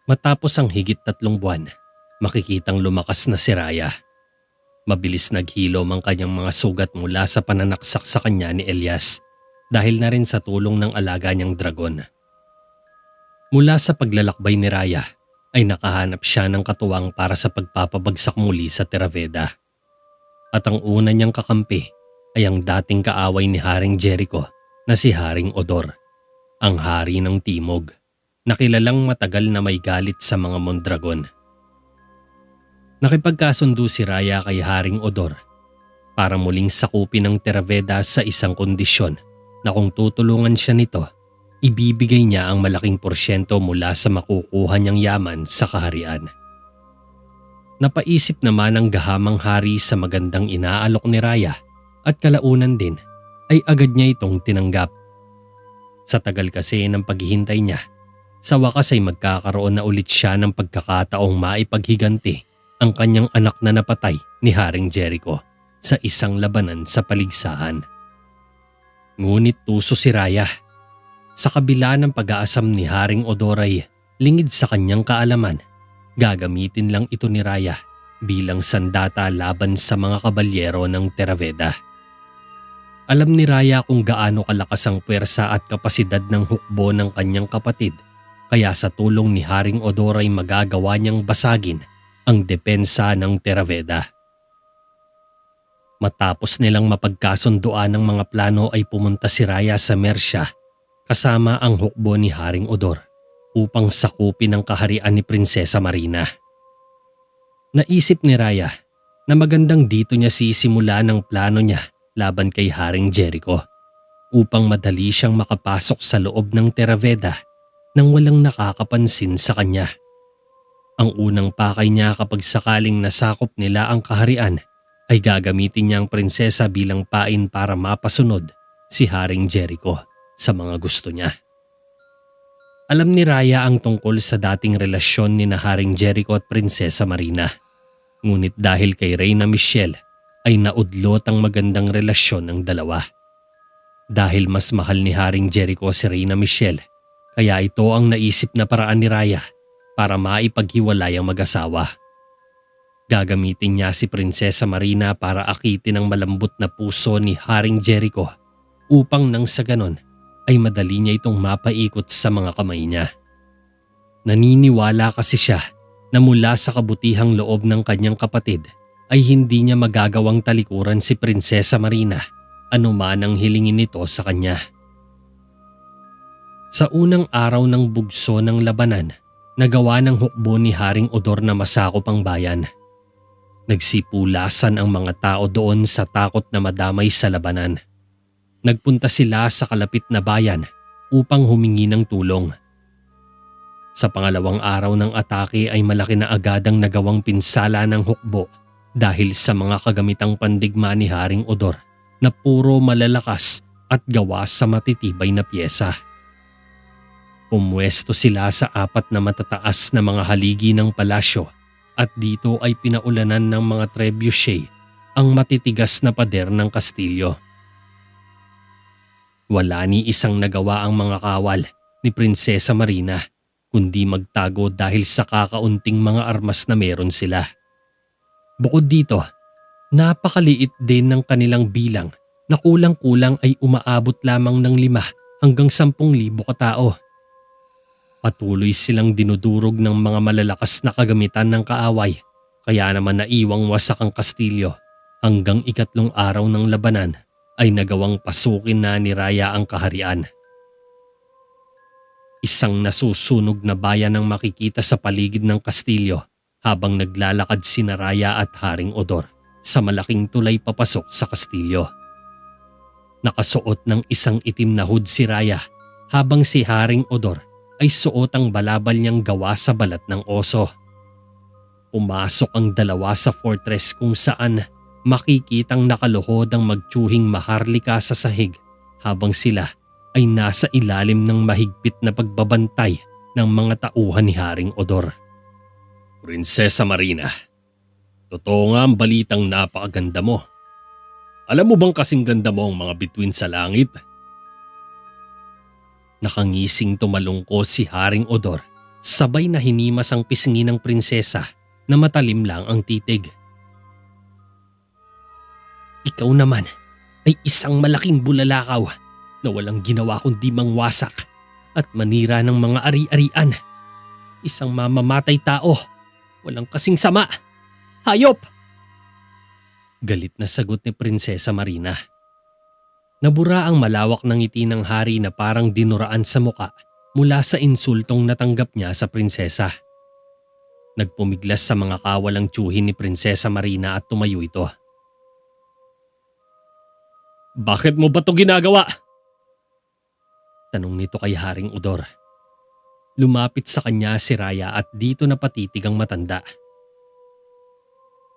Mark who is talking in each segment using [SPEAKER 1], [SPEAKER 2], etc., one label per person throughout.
[SPEAKER 1] Matapos ang higit 3 buwan, makikitang lumakas na si Raya. Mabilis naghilom ang kanyang mga sugat mula sa pananaksak sa kanya ni Elias dahil na rin sa tulong ng alaga niyang dragon. Mula sa paglalakbay ni Raya ay nakahanap siya ng katuwang para sa pagpapabagsak muli sa Terraveda. At ang una niyang kakampi ay ang dating kaaway ni Haring Jericho na si Haring Odor, ang hari ng Timog, na kilalang matagal na may galit sa mga Mondragon. Nakipagkasundo si Raya kay Haring Odor para muling sakupin ang Terraveda sa isang kondisyon na kung tutulungan siya nito, ibibigay niya ang malaking porsyento mula sa makukuha niyang yaman sa kaharian. Napaisip naman ang gahamang hari sa magandang inaalok ni Raya at kalaunan din ay agad niya itong tinanggap. Sa tagal kasi ng paghihintay niya, sa wakas ay magkakaroon na ulit siya ng pagkakataong maipaghiganti ang kanyang anak na napatay ni Haring Jericho sa isang labanan sa paligsahan. Ngunit tuso si Raya. Sa kabila ng pag-aasam ni Haring Odor ay lingid sa kanyang kaalaman, gagamitin lang ito ni Raya bilang sandata laban sa mga kabalyero ng Terraveda. Alam ni Raya kung gaano kalakas ang puwersa at kapasidad ng hukbo ng kanyang kapatid, kaya sa tulong ni Haring Odor ay magagawa niyang basagin ang depensa ng Terraveda. Matapos nilang mapagkasunduan ng mga plano ay pumunta si Raya sa Mercia kasama ang hukbo ni Haring Odor upang sakupin ang kaharian ni Prinsesa Marina. Naisip ni Raya na magandang dito niya sisimula ng plano niya laban kay Haring Jericho upang madali siyang makapasok sa loob ng Terraveda nang walang nakakapansin sa kanya. Ang unang pakay niya kapag sakaling nasakop nila ang kaharian ay gagamitin niya ang prinsesa bilang pain para mapasunod si Haring Jericho sa mga gusto niya. Alam ni Raya ang tungkol sa dating relasyon ni Haring Jericho at Prinsesa Marina. Ngunit dahil kay Reyna Michelle ay naudlot ang magandang relasyon ng dalawa. Dahil mas mahal ni Haring Jericho si Reyna Michelle, kaya ito ang naisip na paraan ni Raya para maipaghiwalay ang mag-asawa. Gagamitin niya si Prinsesa Marina para akitin ang malambot na puso ni Haring Jericho upang nang sa ganon ay madali niya itong mapaikot sa mga kamay niya. Naniniwala kasi siya na mula sa kabutihang loob ng kanyang kapatid ay hindi niya magagawang talikuran si Prinsesa Marina anuman ang hilingin nito sa kanya. Sa unang araw ng bugso ng labanan, nagawa ng hukbo ni Haring Odor na masakop ang bayan. Nagsipulasan ang mga tao doon sa takot na madamay sa labanan. Nagpunta sila sa kalapit na bayan upang humingi ng tulong. Sa pangalawang araw ng atake ay malaki na agad ang nagawang pinsala ng hukbo dahil sa mga kagamitang pandigma ni Haring Odor na puro malalakas at gawa sa matitibay na pyesa. Pumwesto sila sa 4 na matataas na mga haligi ng palasyo at dito ay pinaulanan ng mga trebuchet ang matitigas na pader ng kastilyo. Wala ni isang nagawa ang mga kawal ni Prinsesa Marina kundi magtago dahil sa kakaunting mga armas na meron sila. Bukod dito, napakaliit din ng kanilang bilang na kulang-kulang ay umaabot lamang ng 5 hanggang 10,000 katao. Patuloy silang dinudurog ng mga malalakas na kagamitan ng kaaway kaya naman naiwang wasak ang kastilyo hanggang ikatlong araw ng labanan ay nagawang pasukin na ni Raya ang kaharian. Isang nasusunog na bayan ang makikita sa paligid ng kastilyo habang naglalakad sina Raya at Haring Odor sa malaking tulay papasok sa kastilyo. Nakasuot ng isang itim na hood si Raya habang si Haring Odor ay suot ang balabal niyang gawa sa balat ng oso. Pumasok ang dalawa sa fortress kung saan makikitang nakaluhod ang magtsuhing maharlika sa sahig habang sila ay nasa ilalim ng mahigpit na pagbabantay ng mga tauhan ni Haring Odor. Prinsesa Marina, totoo nga ang balitang napakaganda mo. Alam mo bang kasing ganda mo ang mga bituin sa langit? Nakangising tumalungko si Haring Odor Sabay na hinimas ang pisngi ng prinsesa na matalim lang ang titig. Ikaw naman ay isang malaking bulalakaw na walang ginawa kundi mangwasak at manira ng mga ari-arian. Isang mamamatay tao, walang kasing sama. Hayop! Galit na sagot ni Prinsesa Marina. Nabura ang malawak ng ngiti ng hari na parang dinuraan sa muka mula sa insultong natanggap niya sa prinsesa. Nagpumiglas sa mga kawalang tiyuhin ni Prinsesa Marina at tumayo ito. Bakit mo ba ito ginagawa? Tanong nito kay Haring Udor. Lumapit sa kanya si Raya at dito napatitig ang matanda.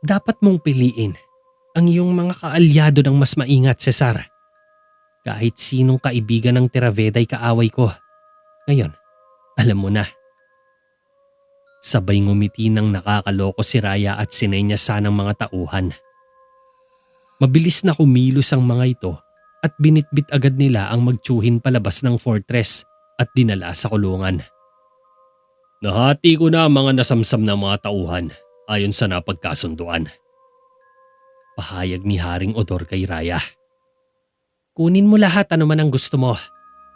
[SPEAKER 1] Dapat mong piliin ang iyong mga kaalyado ng mas maingat, Cesar. Kahit sinong kaibigan ng Teraveda'y kaaway ko. Ngayon, alam mo na. Sabay ngumiti ng nakakaloko si Raya at sinenyasan ng mga tauhan. Mabilis na kumilos ang mga ito at binitbit agad nila ang magtiyuhin palabas ng fortress at dinala sa kulungan. Nahati ko na ang mga nasamsam na mga tauhan ayon sa napagkasunduan. Pahayag ni Haring Udor kay Raya. Kunin mo lahat anuman ang gusto mo.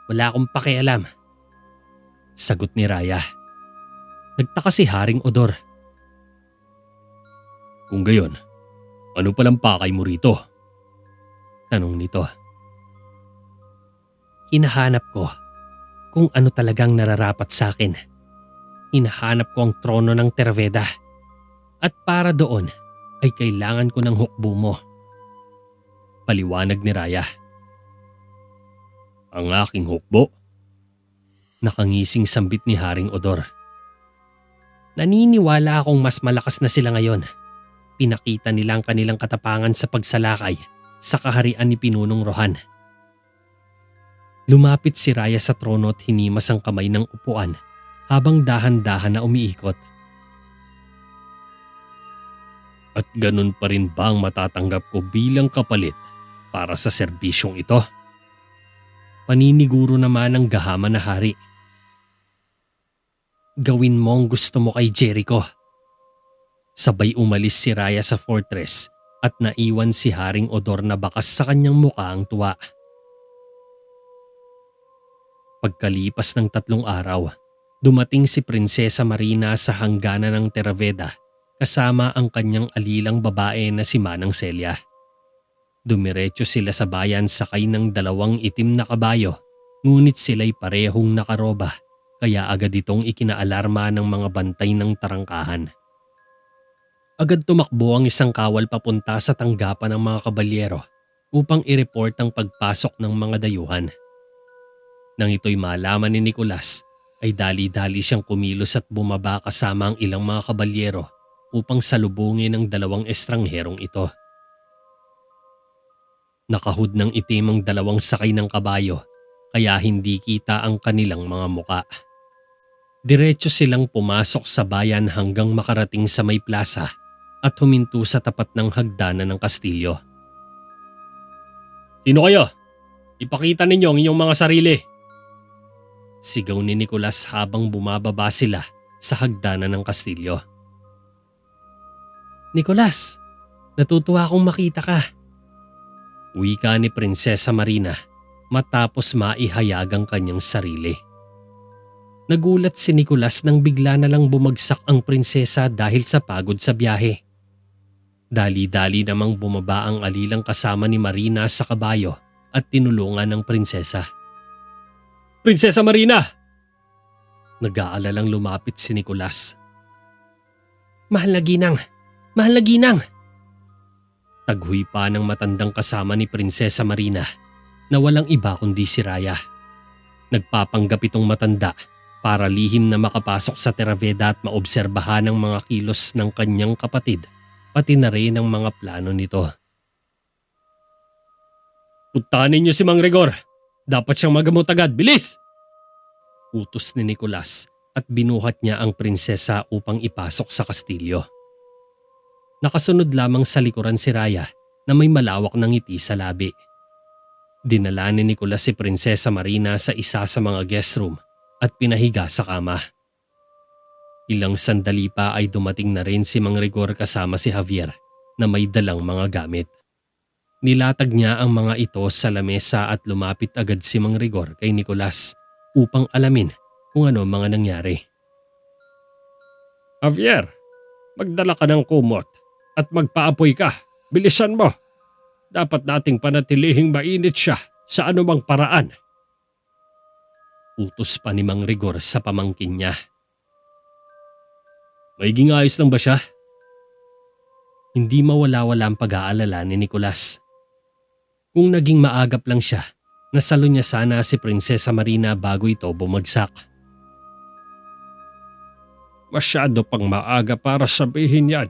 [SPEAKER 1] Wala akong pakialam. Sagot ni Raya. Nagtaka si Haring Udor. Kung gayon, ano palang pakay mo rito? Tanong nito. Hinahanap ko kung ano talagang nararapat sa akin. Hinahanap ko ang trono ng Terveda. At para doon ay kailangan ko ng hukbo mo. Paliwanag ni Raya. Ang aking hukbo? Nakangising sambit ni Haring Udor. Naniniwala akong mas malakas na sila ngayon. Pinakita nila ang kanilang katapangan sa pagsalakay sa kaharian ni Pinunong Rohan. Lumapit si Raya sa trono at hinimas ang kamay ng upuan habang dahan-dahan na umiikot. At ganun pa rin ba ang matatanggap ko bilang kapalit para sa serbisyong ito? Paniniguro naman ng gahaman na hari. Gawin mo ang gusto mo kay Jericho. Sabay umalis si Raya sa fortress at naiwan si Haring Udor na bakas sa kanyang mukha ang tuwa. Pagkalipas ng 3 araw, dumating si Prinsesa Marina sa hangganan ng Terveda kasama ang kanyang alilang babae na si Manang Celia. Dumiretso sila sa bayan sakay ng 2 itim na kabayo, ngunit sila'y parehong nakaroba kaya agad itong ikinaalarma ng mga bantay ng tarangkahan. Agad tumakbo ang isang kawal papunta sa tanggapan ng mga kabalyero upang i-report ang pagpasok ng mga dayuhan. Nang ito'y malaman ni Nicolas, ay dali-dali siyang kumilos at bumaba kasama ang ilang mga kabalyero upang salubungin ang 2 estrangherong ito. Nakahud ng itim ang 2 sakay ng kabayo kaya hindi kita ang kanilang mga muka. Diretso silang pumasok sa bayan hanggang makarating sa may plaza at huminto sa tapat ng hagdanan ng kastilyo. Sino kayo? Ipakita ninyo ang inyong mga sarili. Sigaw ni Nicolas habang bumababa sila sa hagdanan ng kastilyo. Nicolas, natutuwa akong makita ka. Wika ni Prinsesa Marina matapos maihayag ang kanyang sarili. Nagulat si Nicolas nang bigla na lang bumagsak ang prinsesa dahil sa pagod sa biyahe. Dali-dali namang bumaba ang alilang kasama ni Marina sa kabayo at tinulungan ng prinsesa. Prinsesa Marina! Nag-aalalang lumapit si Nicolas. Mahal na ginang! Mahal na ginang! Taghoy pa ng matandang kasama ni Prinsesa Marina na walang iba kundi si Raya. Nagpapanggap itong matanda para lihim na makapasok sa Terveda at maobserbahan ang mga kilos ng kanyang kapatid, pati na rin ang mga plano nito. Puntahan niyo si Mang Rigor. Dapat siyang magamot agad. Bilis! Utos ni Nicolas at binuhat niya ang prinsesa upang ipasok sa kastilyo. Nakasunod lamang sa likuran si Raya na may malawak na ngiti sa labi. Dinala ni Nicolas si Prinsesa Marina sa isa sa mga guest room at pinahiga sa kama. Ilang sandali pa ay dumating na rin si Mang Rigor kasama si Javier na may dalang mga gamit. Nilatag niya ang mga ito sa lamesa at lumapit agad si Mang Rigor kay Nicolas upang alamin kung ano mga nangyari. Javier, magdala ka ng kumot at magpaapoy ka. Bilisan mo. Dapat nating panatilihing mainit siya sa anumang paraan. Utos pa ni Mang Rigor sa pamangkin niya. Magiging ayos lang ba siya? Hindi mawala-wala ang pag-aalala ni Nicolas. Kung naging maagap lang siya, nasalo niya sana si Prinsesa Marina bago ito bumagsak. Masyado pang maaga para sabihin yan.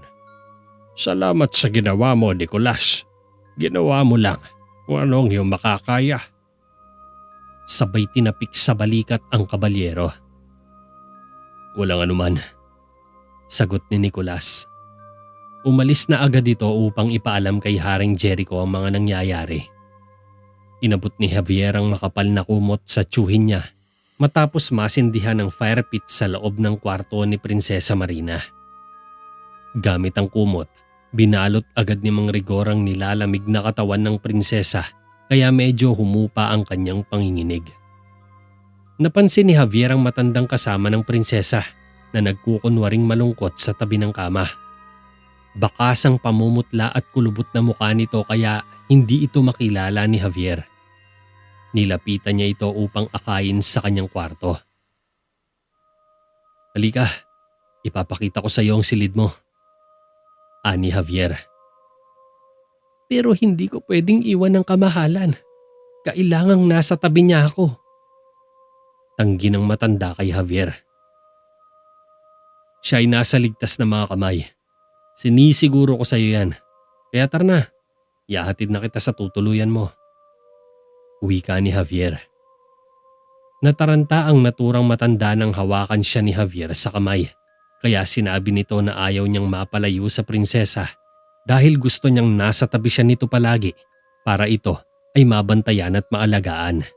[SPEAKER 1] Salamat sa ginawa mo, Nicolas. Ginawa mo lang kung anong iyong makakaya. Sabay tinapik sa balikat ang kabalyero. Walang anuman, sagot ni Nicolas. Umalis na agad ito upang ipaalam kay Haring Jericho ang mga nangyayari. Inabot ni Javier ang makapal na kumot sa tiyuhin niya matapos masindihan ang fire pit sa loob ng kwarto ni Prinsesa Marina. Gamit ang kumot, binalot agad ni Mang Rigor ang nilalamig na katawan ng prinsesa kaya medyo humupa ang kanyang panginginig. Napansin ni Javier ang matandang kasama ng prinsesa na nagkukunwaring malungkot sa tabi ng kama. Bakas ang pamumutla at kulubot na mukha nito kaya hindi ito makilala ni Javier. Nilapitan niya ito upang akayin sa kanyang kwarto. Halika, ipapakita ko sa iyo ang silid mo. Ani Javier. Pero hindi ko pwedeng iwan ng kamahalan. Kailangang nasa tabi niya ako. Tanggi ng matanda kay Javier. Siya ay nasa ligtas na mga kamay. Sinisiguro ko sa iyo yan. Kaya tara na, ihahatid na kita sa tutuluyan mo. Wika ni Javier. Nataranta ang naturang matanda nang hawakan siya ni Javier sa kamay. Kaya sinabi nito na ayaw niyang mapalayo sa prinsesa dahil gusto niyang nasa tabi siya nito palagi para ito ay mabantayan at maalagaan.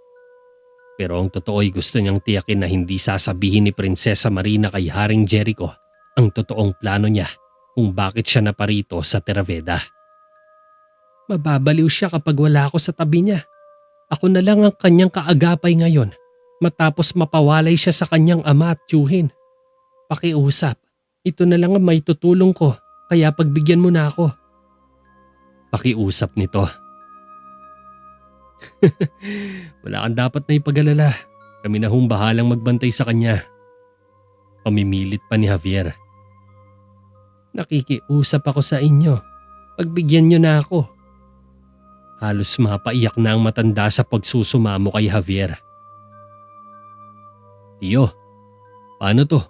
[SPEAKER 1] Pero ang totoo ay gusto niyang tiyakin na hindi sasabihin ni Prinsesa Marina kay Haring Jericho ang totoong plano niya kung bakit siya naparito sa Terraveda. Mababaliw siya kapag wala ako sa tabi niya. Ako na lang ang kanyang kaagapay ngayon matapos mapawalay siya sa kanyang ama at tiyuhin. Pakiusap, ito na lang ang may tutulong ko kaya pagbigyan mo na ako. Pakiusap nito. Wala kang dapat na ipag-alala. Kami na hong bahalang magbantay sa kanya. Pamimilit pa ni Javier. Nakikiusap ako sa inyo. Pagbigyan niyo na ako. Halos mapaiyak na ang matanda sa pagsusumamo kay Javier. Tiyo, paano to?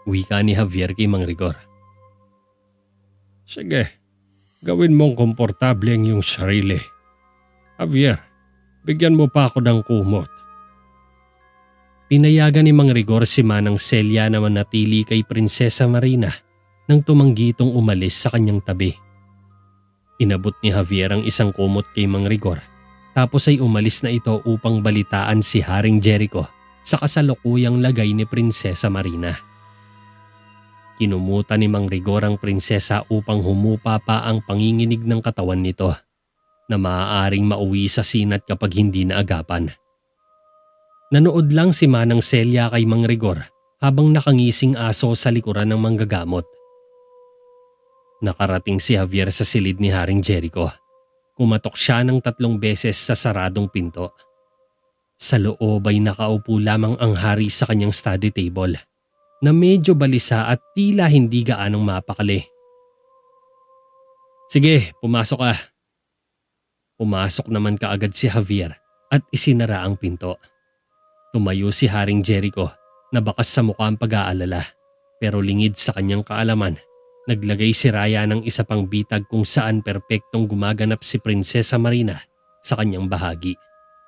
[SPEAKER 1] Wika ni Javier kay Mang Rigor. Sige, gawin mong komportable ang iyong sarili. Javier, bigyan mo pa ako ng kumot. Pinayagan ni Mang Rigor si Manang Celia na manatili kay Prinsesa Marina nang tumanggi itong umalis sa kanyang tabi. Inabot ni Javier ang isang kumot kay Mang Rigor tapos ay umalis na ito upang balitaan si Haring Jericho sa kasalukuyang lagay ni Prinsesa Marina. Kinumutan ni Mang Rigor ang prinsesa upang humupa pa ang panginginig ng katawan nito na maaaring mauwi sa sinat kapag hindi naagapan. Nanood lang si Manang Celia kay Mang Rigor habang nakangising aso sa likuran ng manggagamot. Nakarating si Javier sa silid ni Haring Jericho. Kumatok siya ng 3 beses sa saradong pinto. Sa loob ay nakaupo lamang ang hari sa kanyang study table na medyo balisa at tila hindi gaanong mapakali. Sige, pumasok ka. Pumasok naman kaagad si Javier at isinara ang pinto. Tumayo si Haring Jericho na bakas sa mukha ang pag-aalala pero lingid sa kanyang kaalaman. Naglagay si Raya ng isa pang bitag kung saan perpektong gumaganap si Prinsesa Marina sa kanyang bahagi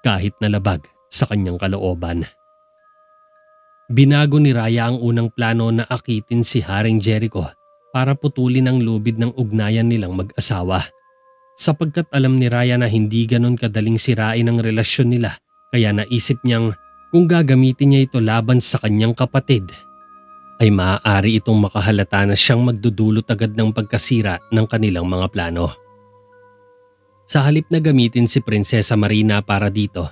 [SPEAKER 1] kahit nalabag sa kanyang kalooban. Binago ni Raya ang unang plano na akitin si Haring Jericho para putulin ang lubid ng ugnayan nilang mag-asawa. Sapagkat alam ni Raya na hindi ganon kadaling sirain ang relasyon nila kaya naisip niyang kung gagamitin niya ito laban sa kanyang kapatid, ay maaari itong makahalata na siyang magdudulot agad ng pagkasira ng kanilang mga plano. Sa halip na gamitin si Prinsesa Marina para dito,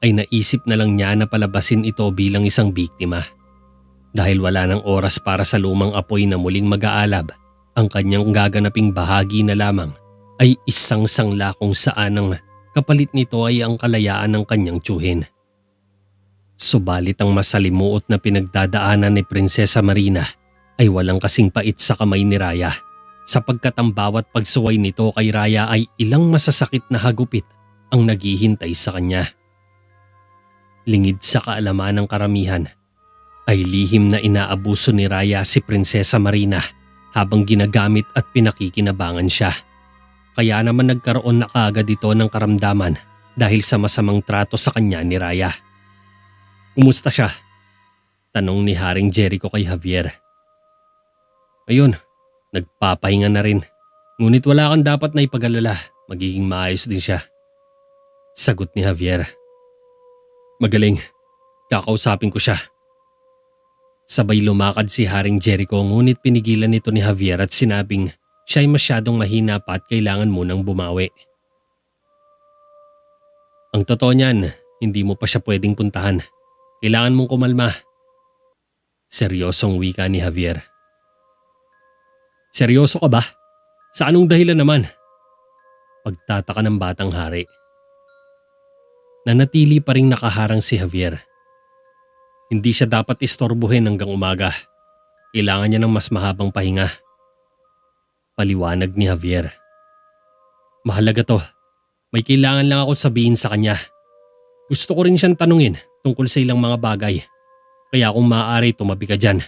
[SPEAKER 1] ay naisip na lang niya na palabasin ito bilang isang biktima. Dahil wala ng oras para sa lumang apoy na muling mag-aalab, ang kanyang gaganaping bahagi na lamang ay isang sangla kung saan ang kapalit nito ay ang kalayaan ng kanyang tiyuhin. Subalit ang masalimuot na pinagdadaanan ni Prinsesa Marina ay walang kasing pait sa kamay ni Raya, sapagkat ang bawat pagsuway nito kay Raya ay ilang masasakit na hagupit ang naghihintay sa kanya. Lingid sa kaalaman ng karamihan, ay lihim na inaabuso ni Raya si Prinsesa Marina habang ginagamit at pinakikinabangan siya. Kaya naman nagkaroon na kaagad ito ng karamdaman dahil sa masamang trato sa kanya ni Raya. "Kumusta siya?" tanong ni Haring Jericho kay Javier. "Ayun, nagpapahinga na rin. Ngunit wala kang dapat na ipag-alala, magiging maayos din siya," sagot ni Javier. "Magaling, kakausapin ko siya." Sabay lumakad si Haring Jericho ngunit pinigilan nito ni Javier at sinabing siya ay masyadong mahina pa at kailangan munang bumawi. "Ang totoo niyan, hindi mo pa siya pwedeng puntahan. Kailangan mong kumalma," seryosong wika ni Javier. "Seryoso ka ba? Sa anong dahilan naman?" pagtataka ng batang hari. Nanatili pa ring nakaharang si Javier. Hindi siya dapat istorbohin hanggang umaga. Kailangan niya ng mas mahabang pahinga. Paliwanag ni Javier. "Mahalaga to. May kailangan lang ako sabihin sa kanya. Gusto ko rin siyang tanungin tungkol sa ilang mga bagay. Kaya kung maaari tumabi ka dyan."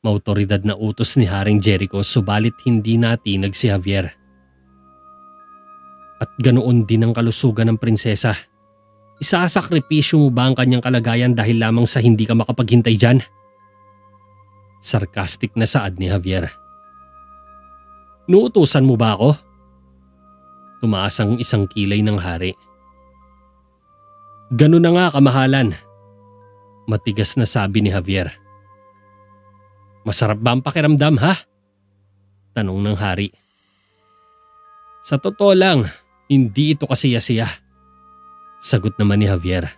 [SPEAKER 1] Mautoridad na utos ni Haring Jericho subalit hindi natinag si Javier. "At ganoon din ang kalusugan ng prinsesa. Isasakripisyo mo ba ang kanyang kalagayan dahil lamang sa hindi ka makapaghintay dyan?" Sarcastic na saad ni Javier. "Nuutusan mo ba ako?" Tumaas ang isang kilay ng hari. "Ganun na nga, kamahalan," matigas na sabi ni Javier. "Masarap ba ang pakiramdam, ha?" tanong ng hari. "Sa totoo lang, hindi ito kasiya-siya," sagot naman ni Javier.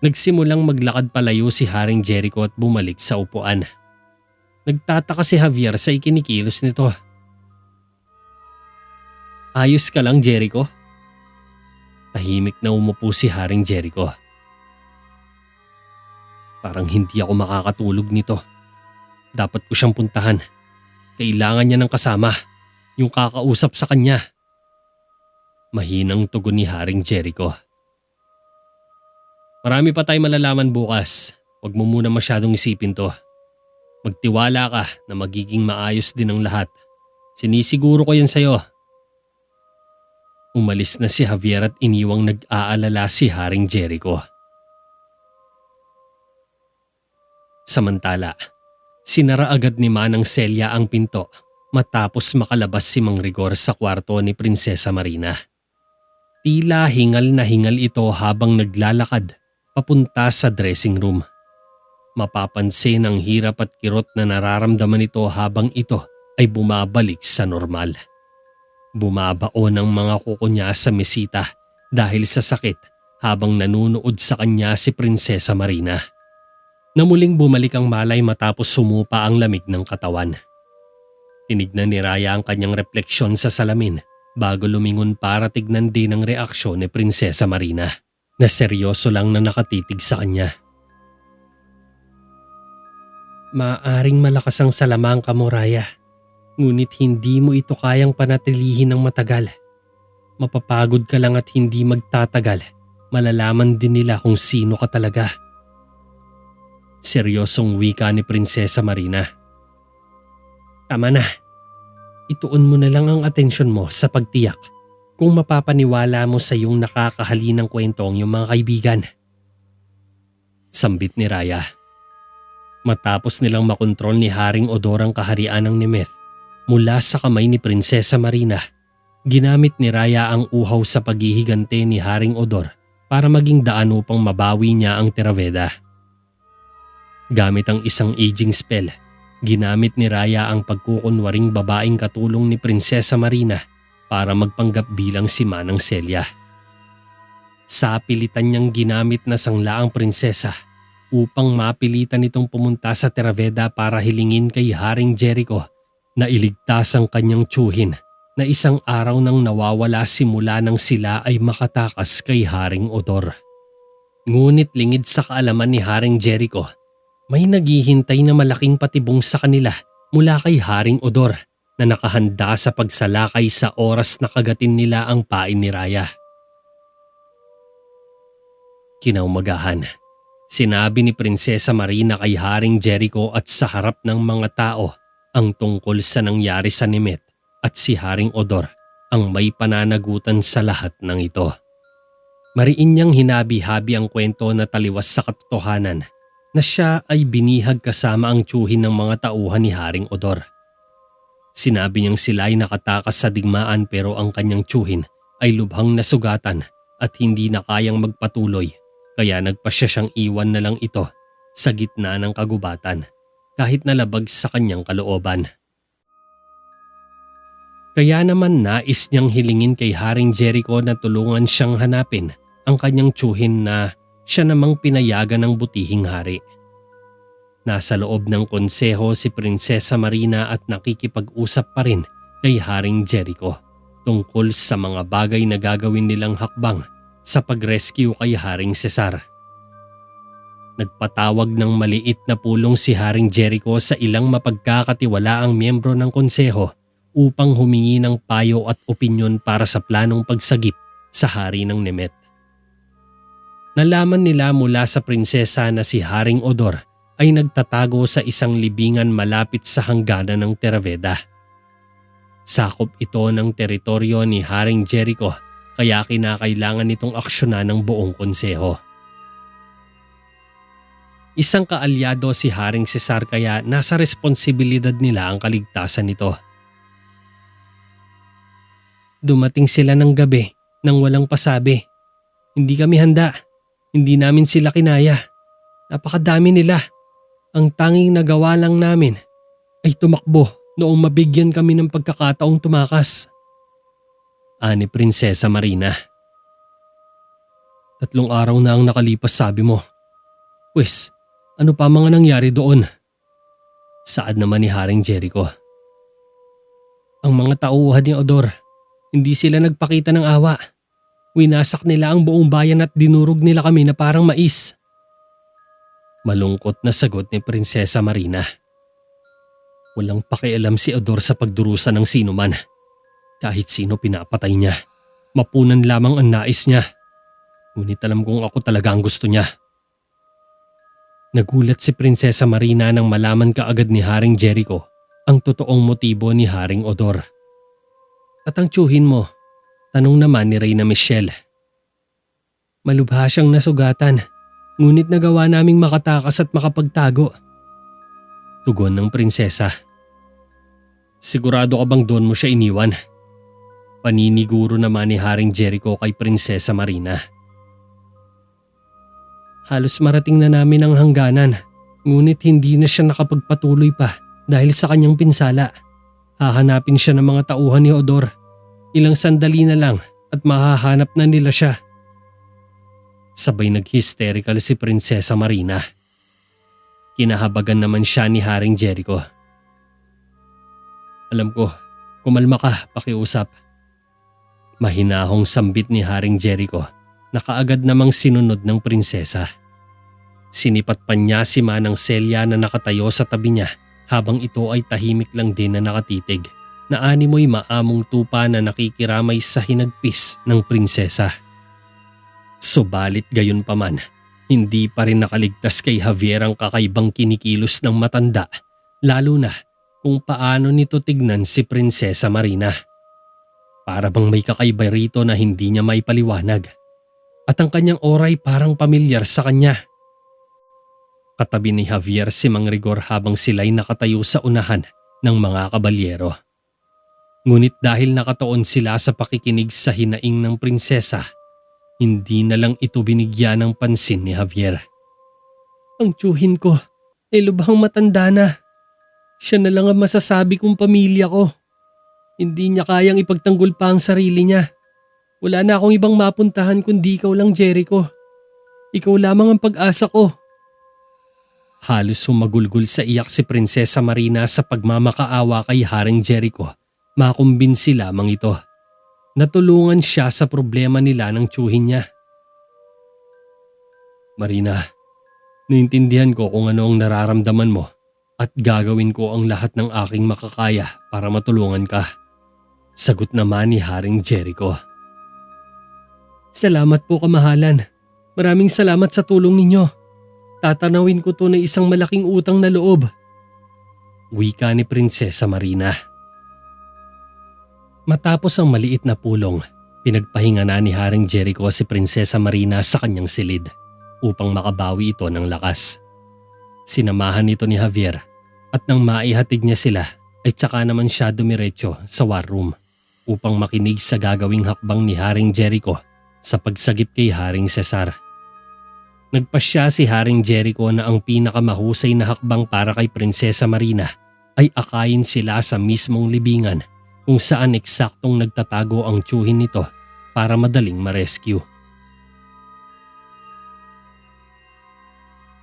[SPEAKER 1] Nagsimulang maglakad palayo si Haring Jericho at bumalik sa upuan. Nagtataka si Javier sa ikinikilos nito. "Ayos ka lang, Jericho?" Tahimik na umupo si Haring Jericho. "Parang hindi ako makakatulog nito. Dapat ko siyang puntahan. Kailangan niya ng kasama, yung kakausap sa kanya." Mahinang tugon ni Haring Jericho. "Marami pa tayong malalaman bukas. Huwag mo muna masyadong isipin to. Magtiwala ka na magiging maayos din ang lahat. Sinisiguro ko yan sa'yo." Umalis na si Javier at iniwang nag-aalala si Haring Jericho. Samantala, sinara agad ni Manang Celia ang pinto matapos makalabas si Mang Rigor sa kwarto ni Prinsesa Marina. Tila hingal na hingal ito habang naglalakad papunta sa dressing room. Mapapansin ang hirap at kirot na nararamdaman ito habang ito ay bumabalik sa normal. Bumabaon ang mga kuko niya sa mesita dahil sa sakit habang nanunood sa kanya si Prinsesa Marina. Na muling bumalik ang malay matapos sumupa ang lamig ng katawan. Tinignan ni Raya ang kanyang refleksyon sa salamin bago lumingon para tignan din ang reaksyon ni Prinsesa Marina na seryoso lang na nakatitig sa kanya. "Maaring malakas ang salamang ka mo, Raya. Ngunit hindi mo ito kayang panatilihin ng matagal. Mapapagod ka lang at hindi magtatagal. Malalaman din nila kung sino ka talaga." Seryosong wika ni Prinsesa Marina. "Tama na. Ituon mo na lang ang atensyon mo sa pagtiyak kung mapapaniwala mo sa iyong nakakahalinang kwentong yung mga kaibigan." Sambit ni Raya. Matapos nilang makontrol ni Haring Odor ang kaharian ng Nemeth mula sa kamay ni Prinsesa Marina, ginamit ni Raya ang uhaw sa paghihigante ni Haring Odor para maging daan upang mabawi niya ang Terraveda. Gamit ang isang aging spell, ginamit ni Raya ang pagkukunwaring babaeng katulong ni Prinsesa Marina para magpanggap bilang si Manang Celia. Sa pilitan niyang ginamit na sangla ang prinsesa upang mapilitan itong pumunta sa Terraveda para hilingin kay Haring Jericho na iligtas ang kanyang tiyuhin na isang araw nang nawawala simula nang sila ay makatakas kay Haring Odor. Ngunit lingid sa kaalaman ni Haring Jericho, may naghihintay na malaking patibong sa kanila mula kay Haring Odor na nakahanda sa pagsalakay sa oras na kagatin nila ang pain ni Raya. Kinaumagahan, sinabi ni Prinsesa Marina kay Haring Jericho at sa harap ng mga tao ang tungkol sa nangyari sa Nimet at si Haring Odor ang may pananagutan sa lahat ng ito. Mariin niyang hinabi-habi ang kwento na taliwas sa katotohanan na siya ay binihag kasama ang tiyuhin ng mga tauhan ni Haring Odor. Sinabi niyang sila ay nakatakas sa digmaan pero ang kanyang tiyuhin ay lubhang nasugatan at hindi na kayang magpatuloy. Kaya nagpasya siyang iwan na lang ito sa gitna ng kagubatan kahit nalabag sa kanyang kalooban. Kaya naman nais niyang hilingin kay Haring Jericho na tulungan siyang hanapin ang kanyang tiyuhin na siya namang pinayagan ng butihing hari. Nasa loob ng konseho si Prinsesa Marina at nakikipag-usap pa rin kay Haring Jericho tungkol sa mga bagay na gagawin nilang hakbang sa pag-rescue kay Haring Cesar. Nagpatawag ng maliit na pulong si Haring Jericho sa ilang mapagkakatiwalaang miyembro ng konseho upang humingi ng payo at opinyon para sa planong pagsagip sa hari ng Nimet. Nalaman nila mula sa prinsesa na si Haring Odor ay nagtatago sa isang libingan malapit sa hangganan ng Terraveda. Sakop ito ng teritoryo ni Haring Jericho kaya kinakailangan nitong aksyonan ng buong konseho. Isang kaalyado si Haring Cesar kaya nasa responsibilidad nila ang kaligtasan nito. Dumating sila ng gabi nang walang pasabi. Hindi kami handa. Hindi namin sila kinaya. Napakadami nila. Ang tanging nagawa lang namin ay tumakbo noong mabigyan kami ng pagkakataong tumakas. Ani Prinsesa Marina. 3 araw na ang nakalipas sabi mo. Pwes, ano pa mga nangyari doon? Saad naman ni Haring Jericho. Ang mga tauhan ni Odor, hindi sila nagpakita ng awa. Winasak nila ang buong bayan at dinurog nila kami na parang mais. Malungkot na sagot ni Prinsesa Marina. Walang pakialam si Odor sa pagdurusa ng sino man. Kahit sino pinapatay niya. Mapunan lamang ang nais niya. Ngunit alam kong ako talaga ang gusto niya. Nagulat si Prinsesa Marina nang malaman kaagad ni Haring Jericho ang totoong motibo ni Haring Odor. At ang tiyuhin mo, tanong naman ni Reyna Michelle. Malubha siyang nasugatan, ngunit nagawa naming makatakas at makapagtago. Tugon ng prinsesa. Sigurado ka bang doon mo siya iniwan? Paniniguro naman ni Haring Jericho kay Prinsesa Marina. Halos marating na namin ang hangganan, ngunit hindi na siya nakapagpatuloy pa dahil sa kanyang pinsala. Hahanapin siya ng mga tauhan ni Odor. Ilang sandali na lang at mahahanap na nila siya. Sabay nag-hysterical si Prinsesa Marina. Kinahabagan naman siya ni Haring Jericho. Alam ko, kumalma ka, pakiusap. Mahinahong sambit ni Haring Jericho na kaagad namang sinunod ng prinsesa. Sinipat pa niya si Manang Celia na nakatayo sa tabi niya habang ito ay tahimik lang din na nakatitig na animoy maamong tupa na nakikiramay sa hinagpis ng prinsesa. Subalit gayon pa man, hindi pa rin nakaligtas kay Javier ang kakaibang kinikilos ng matanda lalo na kung paano nito tignan si Prinsesa Marina. Para bang may kakaiba rito na hindi niya maipaliwanag. At ang kanyang oray parang pamilyar sa kanya. Katabi ni Javier si Mang Rigor habang sila'y nakatayo sa unahan ng mga kabalyero. Ngunit dahil nakatuon sila sa pakikinig sa hinaing ng prinsesa, hindi na lang ito binigyan ng pansin ni Javier. Ang tiyuhin ko, lubhang matanda na. Siya na lang ang masasabi kong pamilya ko. Hindi niya kayang ipagtanggol pa ang sarili niya. Wala na akong ibang mapuntahan kundi ikaw lang, Jericho. Ikaw lamang ang pag-asa ko. Halos humagulgol sa iyak si Prinsesa Marina sa pagmamakaawa kay Haring Jericho. Makumbinsi lamang ito. Natulungan siya sa problema nila ng tiyuhin niya. Marina, naintindihan ko kung ano ang nararamdaman mo at gagawin ko ang lahat ng aking makakaya para matulungan ka. Sagot naman ni Haring Jericho. Salamat po, kamahalan. Maraming salamat sa tulong ninyo. Tatanawin ko to na isang malaking utang na loob. Wika ni Prinsesa Marina. Matapos ang maliit na pulong, pinagpahinga na ni Haring Jericho si Prinsesa Marina sa kanyang silid upang makabawi ito ng lakas. Sinamahan ito ni Javier at nang maihatid niya sila ay tsaka naman siya dumiretso sa war room upang makinig sa gagawing hakbang ni Haring Jericho sa pagsagip kay Haring Cesar. Nagpasya si Haring Jericho na ang pinakamahusay na hakbang para kay Prinsesa Marina ay akayin sila sa mismong libingan kung saan eksaktong nagtatago ang tiyuhin nito para madaling ma-rescue.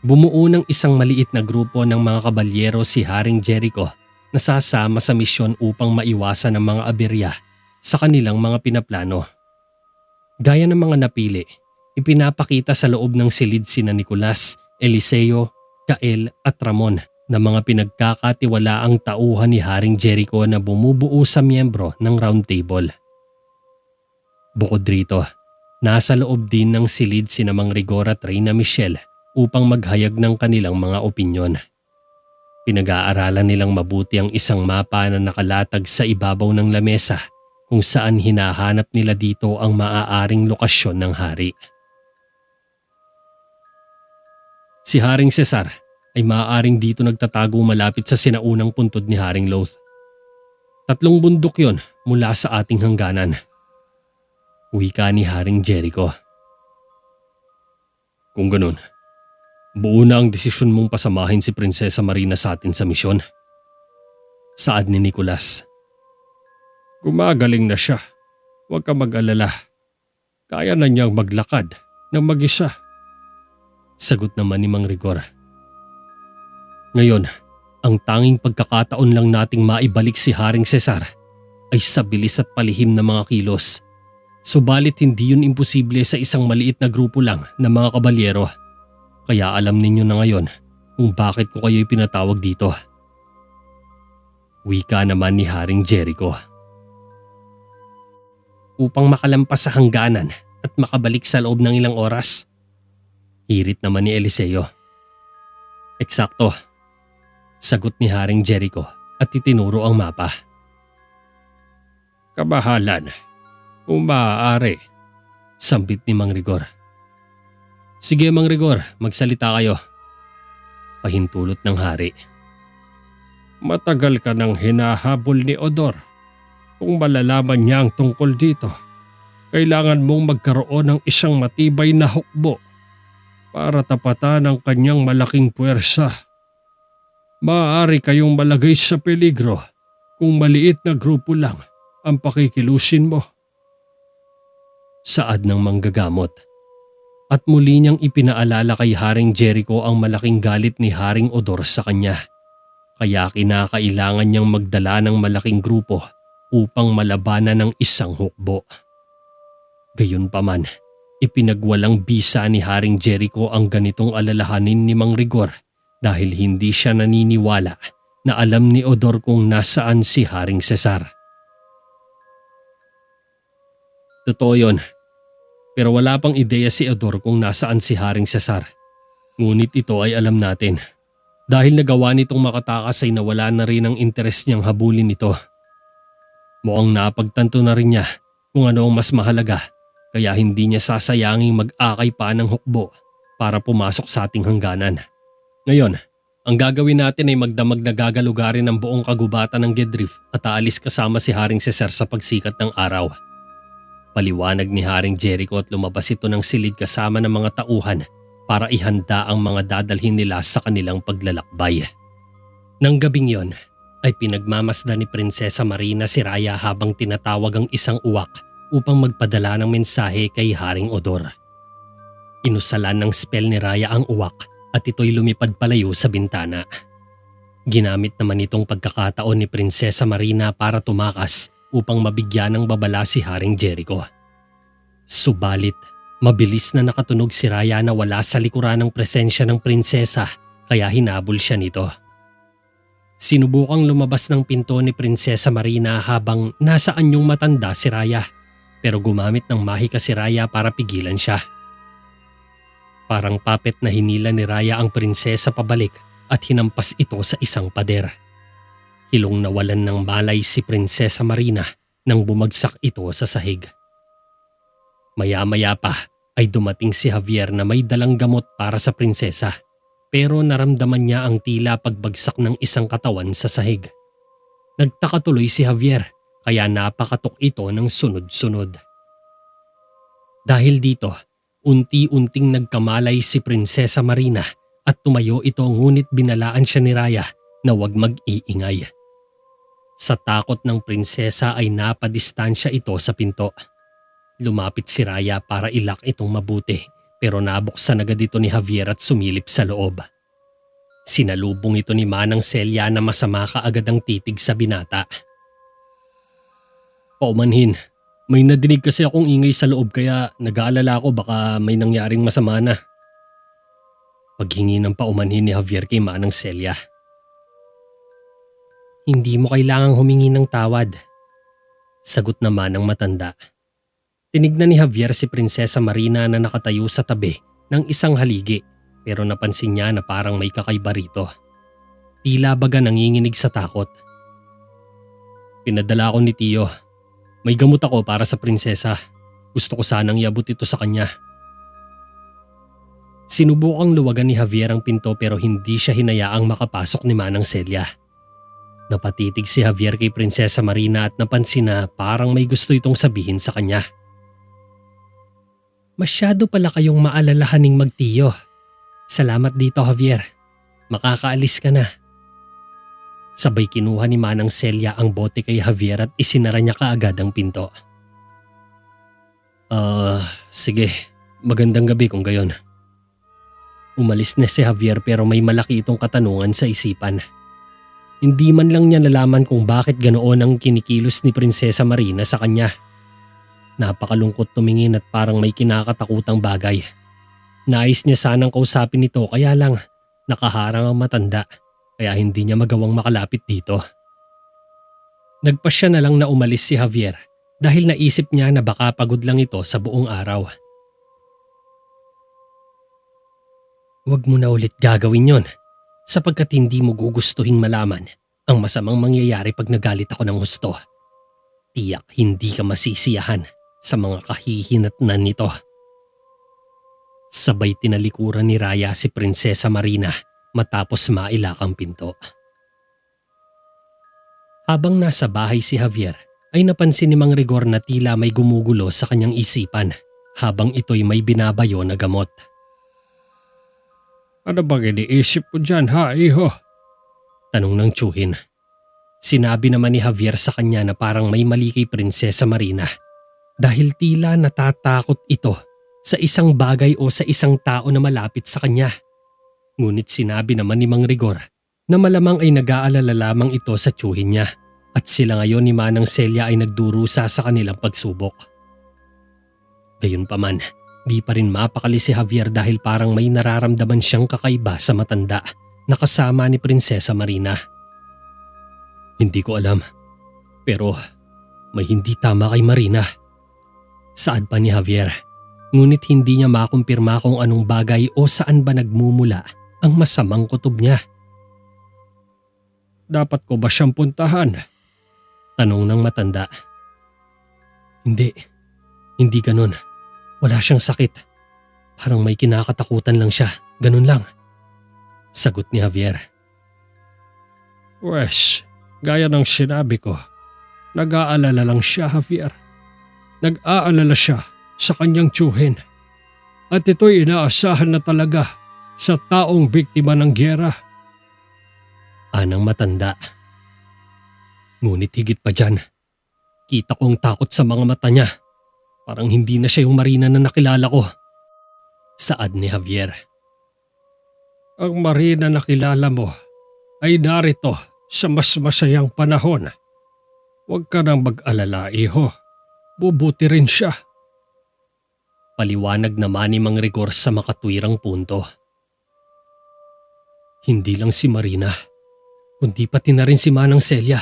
[SPEAKER 1] Bumuo ng isang maliit na grupo ng mga kabalyero si Haring Jericho na sasama sa misyon upang maiwasan ang mga aberya sa kanilang mga pinaplano. Gaya ng mga napili, ipinapakita sa loob ng silid sina Nicolas, Eliseo, Kael at Ramon na mga pinagkakatiwalaang tauhan ni Haring Jericho na bumubuo sa miyembro ng Round Table. Bukod rito, nasa loob din ng silid sina Mang Rigor at Reyna Michelle upang maghayag ng kanilang mga opinyon. Pinag-aaralan nilang mabuti ang isang mapa na nakalatag sa ibabaw ng lamesa kung saan hinahanap nila dito ang maaaring lokasyon ng hari. Si Haring Cesar ay maaaring dito nagtatago malapit sa sinaunang puntod ni Haring Loth. 3 bundok yon mula sa ating hangganan. Wika ni Haring Jericho. Kung ganun, buo na ang desisyon mong pasamahin si Prinsesa Marina sa atin sa misyon. Saad ni Nicolas. Gumagaling na siya. Huwag ka mag-alala. Kaya na niyang maglakad ng mag-isa. Sagot naman ni Mang Rigor. Ngayon, ang tanging pagkakataon lang nating maibalik si Haring Cesar ay sa bilis at palihim na mga kilos. Subalit hindi yun imposible sa isang maliit na grupo lang ng mga kabalyero. Kaya alam ninyo na ngayon kung bakit ko kayo'y pinatawag dito. Wika naman ni Haring Jericho. Upang makalampas sa hangganan at makabalik sa loob ng ilang oras. Hirit naman ni Eliseo. Eksakto. Sagot ni Haring Jericho at itinuro ang mapa. Kabahalan, kung maaari, sambit ni Mang Rigor. Sige Mang Rigor, magsalita kayo. Pahintulot ng hari. Matagal ka nang hinahabol ni Odor. Kung malalaman niya ang tungkol dito, kailangan mong magkaroon ng isang matibay na hukbo para tapatan ang kanyang malaking puwersa. Maaari kayong malagay sa peligro kung maliit na grupo lang ang pakikilusin mo. Saad ng manggagamot. At muli niyang ipinaalala kay Haring Jericho ang malaking galit ni Haring Odor sa kanya. Kaya kinakailangan niyang magdala ng malaking grupo upang malabanan ng isang hukbo. Gayunpaman, ipinagwalang bisa ni Haring Jericho ang ganitong alalahanin ni Mang Rigor dahil hindi siya naniniwala na alam ni Odor kung nasaan si Haring Cesar. Totoo yun, pero wala pang ideya si Odor kung nasaan si Haring Cesar. Ngunit ito ay alam natin. Dahil nagawa nitong makatakas ay nawala na rin ang interes niyang habulin ito. Mukhang napagtanto na rin niya kung ano ang mas mahalaga kaya hindi niya sasayanging mag-akay pa ng hukbo para pumasok sa ating hangganan. Ngayon, ang gagawin natin ay magdamag na gagalugarin ang buong kagubatan ng Gedrif at aalis kasama si Haring Cesar sa pagsikat ng araw. Paliwanag ni Haring Jericho at lumabas ito ng silid kasama ng mga tauhan para ihanda ang mga dadalhin nila sa kanilang paglalakbay. Nang gabing yon ay pinagmamasdan ni Prinsesa Marina si Raya habang tinatawag ang isang uwak upang magpadala ng mensahe kay Haring Odor. Inusalan ng spell ni Raya ang uwak at ito'y lumipad palayo sa bintana. Ginamit naman itong pagkakataon ni Prinsesa Marina para tumakas upang mabigyan ng babala si Haring Jericho. Subalit, mabilis na nakatunog si Raya na wala sa likuran ng presensya ng prinsesa kaya hinabol siya nito. Sinubukang lumabas ng pinto ni Prinsesa Marina habang nasa anyong matanda si Raya pero gumamit ng mahika si Raya para pigilan siya. Parang puppet na hinila ni Raya ang prinsesa pabalik at hinampas ito sa isang pader. Hilong nawalan ng malay si Prinsesa Marina nang bumagsak ito sa sahig. Maya-maya pa ay dumating si Javier na may dalang gamot para sa prinsesa pero naramdaman niya ang tila pagbagsak ng isang katawan sa sahig. Nagtaka tuloy si Javier kaya napakatok ito ng sunod-sunod. Dahil dito, unti-unting nagkamalay si Prinsesa Marina at tumayo ito ngunit binalaan siya ni Raya na huwag mag-iingay. Sa takot ng prinsesa ay napadistansya ito sa pinto. Lumapit si Raya para ilak itong mabuti pero nabuksan agad ito ni Javier at sumilip sa loob. Sinalubong ito ni Manang Celia na masama kaagad ang titig sa binata. Paumanhin, may nadinig kasi akong ingay sa loob kaya nag-aalala ako baka may nangyaring masama na. Paghingi ng paumanhin ni Javier kay Manang Celia. Hindi mo kailangang humingi ng tawad. Sagot naman ng matanda. Tinignan ni Javier si Prinsesa Marina na nakatayo sa tabi ng isang haligi pero napansin niya na parang may kakaiba rito. Tila baga nanginginig sa takot. Pinadala ko ni Tio. May gamot ako para sa prinsesa. Gusto ko sanang iabot ito sa kanya. Sinubukang luwagan ni Javier ang pinto pero hindi siya hinayaang makapasok ni Manang Celia. Napatitig si Javier kay Prinsesa Marina at napansin na parang may gusto itong sabihin sa kanya. Masyado pala kayong maalalahaning magtiyo. Salamat dito, Javier. Makakaalis ka na. Sabay kinuha ni Manang Celia ang bote kay Javier at isinara niya kaagad ang pinto. Sige. Magandang gabi kung gayon. Umalis na si Javier pero may malaki itong katanungan sa isipan. Hindi man lang niya nalaman kung bakit ganoon ang kinikilos ni Prinsesa Marina sa kanya. Napakalungkot tumingin at parang may kinakatakutang bagay. Nais niya sanang kausapin ito kaya lang nakaharang ang matanda kaya hindi niya magawang makalapit dito. Nagpasya na lang na umalis si Javier dahil naisip niya na baka pagod lang ito sa buong araw. Huwag mo na ulit gagawin yon sapagkat hindi mo gugustuhin malaman ang masamang mangyayari pag nagalit ako ng husto. Tiyak hindi ka masisiyahan sa mga kahihinatnan nito. Sabay tinalikuran ni Raya si Prinsesa Marina matapos mailak ang pinto. Habang nasa bahay si Javier ay napansin ni Mang Rigor na tila may gumugulo sa kanyang isipan habang ito'y may binabayo na gamot. Ano bang iniisip mo dyan ha, iho? Tanong ng tiyuhin. Sinabi naman ni Javier sa kanya na parang may mali kay Prinsesa Marina dahil tila natatakot ito sa isang bagay o sa isang tao na malapit sa kanya. Ngunit sinabi naman ni Mang Rigor na malamang ay nag-aalala lamang ito sa tiyuhin niya at sila ngayon ni Manang Celia ay nagdurusa sa kanilang pagsubok. Gayunpaman, di pa rin mapakali si Javier dahil parang may nararamdaman siyang kakaiba sa matanda na kasama ni Prinsesa Marina. Hindi ko alam, pero may hindi tama kay Marina. Saad pa ni Javier, ngunit hindi niya makumpirma kung anong bagay o saan ba nagmumula ang masamang kutob niya. Dapat ko ba siyang puntahan? Tanong ng matanda. Hindi ganun. Wala siyang sakit. Parang may kinakatakutan lang siya, ganun lang. Sagot ni Javier. Wes, gaya ng sinabi ko, nag-aalala lang siya, Javier. Nag-aalala siya sa kanyang tiyuhin.
[SPEAKER 2] At ito'y inaasahan na talaga sa taong biktima ng gyera.
[SPEAKER 1] Anang matanda. Ngunit higit pa dyan, kita kong takot sa mga mata niya. Parang hindi na siya yung Marina na nakilala ko. Saad ni Javier.
[SPEAKER 2] Ang Marina na kilala mo ay narito sa mas masayang panahon. Huwag ka nang mag-alala, iho. Bubuti rin siya.
[SPEAKER 1] Paliwanag naman ni Mang Rigor sa makatwirang punto. Hindi lang si Marina, kundi pati na rin si Manang Celia.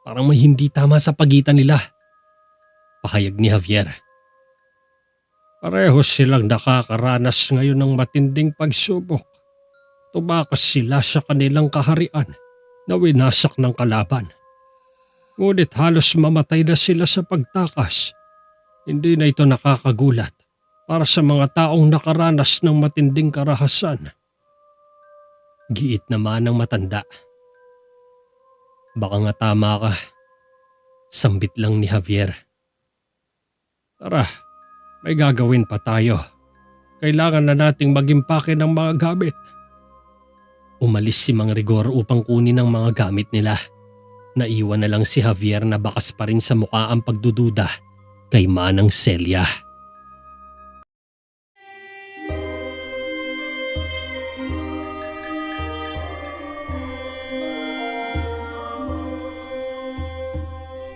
[SPEAKER 1] Parang may hindi tama sa pagitan nila. Pahayag ni Javier.
[SPEAKER 2] Parehos silang nakakaranas ngayon ng matinding pagsubok. Tumakas sila sa kanilang kaharian na winasak ng kalaban. Ngunit halos mamatay na sila sa pagtakas. Hindi na ito nakakagulat para sa mga taong nakaranas ng matinding karahasan.
[SPEAKER 1] Giit naman ng matanda. Baka nga tama ka. Sambit lang ni Javier.
[SPEAKER 2] Tara, may gagawin pa tayo. Kailangan na nating mag-impake ng mga gamit.
[SPEAKER 1] Umalis si Mang Rigor upang kunin ang mga gamit nila. Naiwan na lang si Javier na bakas pa rin sa mukha ang pagdududa kay Manang Celia.